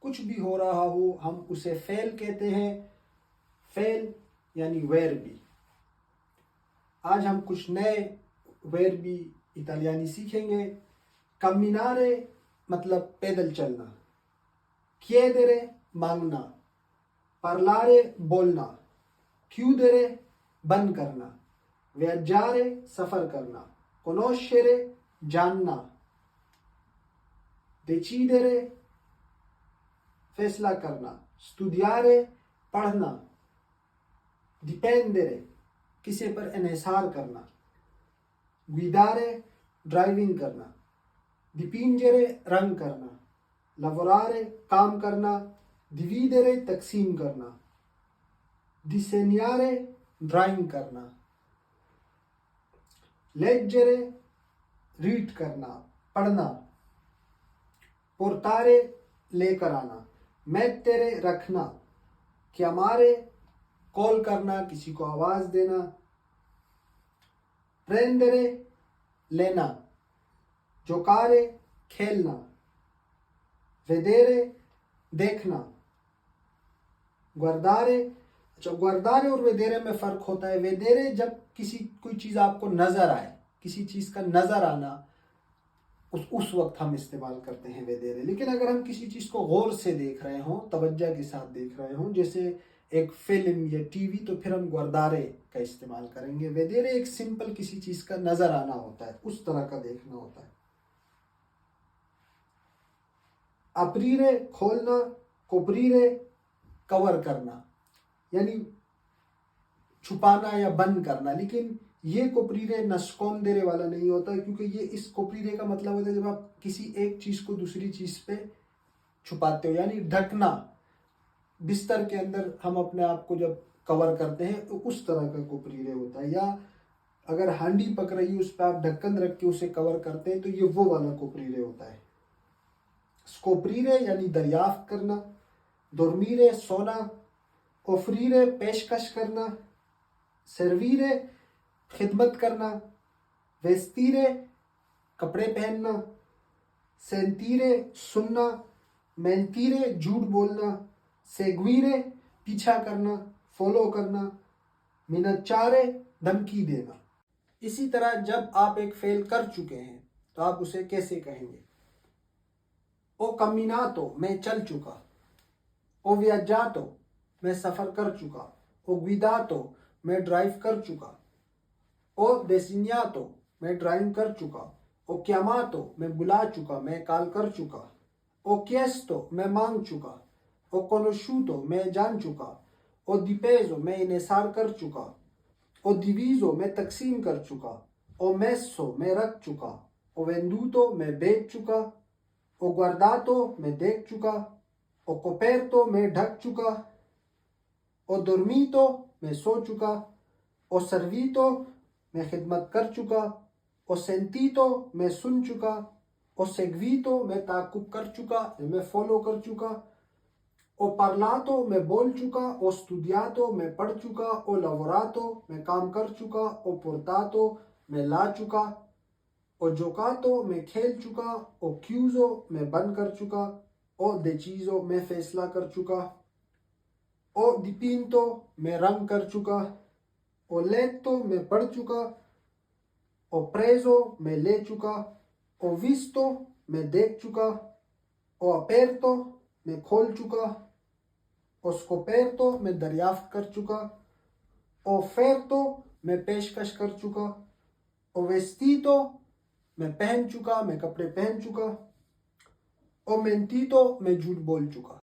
कुछ भी हो रहा हो हम उसे फेल कहते हैं। फेल यानी वर्बी। आज हम कुछ नए वर्बी इतालियानी सीखेंगे। camminare मतलब पैदल चलना, chiedere मांगना, parlare बोलना, chiudere बंद करना, viaggiare सफर करना, conoscere जानना, decidere फैसला करना, studiare पढ़ना, dipendere किसी पर इन्हिसार करना, guidare ड्राइविंग करना, dipingere रंग करना, lavorare काम करना, dividere तकसीम करना, disegnare ड्राइंग करना, leggere रीड करना पढ़ना, portare लेकर आना, mettere रखना, chiamare कॉल करना किसी को आवाज देना, prendere लेना, giocare खेलना, vedere देखना, guardare। अच्छा, guardare और vedere में फर्क होता है। vedere जब कोई चीज आपको नजर आए, किसी चीज का नजर आना, उस वक्त हम इस्तेमाल करते हैं vedere। लेकिन अगर हम किसी चीज को गौर से देख रहे हों, तवज्जो के साथ देख रहे हों, जैसे एक फिल्म या टीवी, तो फिर हम guardare का इस्तेमाल करेंगे। vedere एक सिंपल किसी चीज का नजर आना होता है, उस तरह का देखना होता है। aprire खोलना, coprire कवर करना यानी छुपाना या बंद करना। लेकिन ये कोपरीरे नस्कॉन्देरे वाला नहीं होता, क्योंकि ये इस कोपरीरे का मतलब होता है जब आप किसी एक चीज को दूसरी चीज पे छुपाते हो, यानी ढकना। बिस्तर के अंदर हम अपने आप को जब कवर करते हैं तो उस तरह का कोपरीरे होता है। या अगर हांडी पक रही है, उस पर आप ढक्कन रख के उसे कवर करते हैं, तो ये वो वाला कोपरीरे होता है। स्कोपरीरे यानी दरियाफ्त करना, dormire सोना, offrire पेशकश करना, servire खिदमत करना, vestire कपड़े पहनना, sentire सुनना, mentire झूठ बोलना, seguire पीछा करना, फॉलो करना, minacciare धमकी देना। इसी तरह जब आप एक फेल कर चुके हैं तो आप उसे कैसे कहेंगे? ओ camminato मैं चल चुका, ओ viaggiato मैं सफर कर चुका, ओ guidato मैं ड्राइव कर चुका, ओ designato मैं ड्राइव कर चुका, ओ chiamato मैं बुला चुका, मैं कॉल कर चुका, ओ chiesto मैं मांग चुका, ओ conosciuto मैं जान चुका, ओ dipeso मैं इन्हिसार कर चुका, ओ diviso मैं तकसीम कर चुका, ओ messo मैं रख चुका, ओ venduto मैं बेच चुका, ओ guardato मैं देख चुका, ओ coperto मैं ढक चुका, ओ dormito मैं सो चुका, ओ servito मैं खिदमत कर चुका, ओ sentito मैं सुन चुका, ओ seguito मैं ताकुब कर चुका, मैं फॉलो कर चुका, ओ parlato मैं बोल चुका, ओ studiato मैं पढ़ चुका, ओ lavorato मैं काम कर चुका, ओ portato मैं ला चुका, ओ giocato मैं खेल चुका, ओ chiuso मैं बंद कर चुका, ओ deciso मैं फैसला कर चुका, ओ dipinto मैं रंग कर चुका, ओ letto मैं पढ़ चुका, ओ preso मैं ले चुका, ओ visto मैं देख चुका, ओ aperto मैं खोल चुका, ओ scoperto मैं दरियाफ्त कर चुका, ओ offerto मैं पेशकश कर चुका, ओ vestito मैं पहन चुका, मैं कपड़े पहन चुका, ओ mentito मैं झूठ बोल चुका।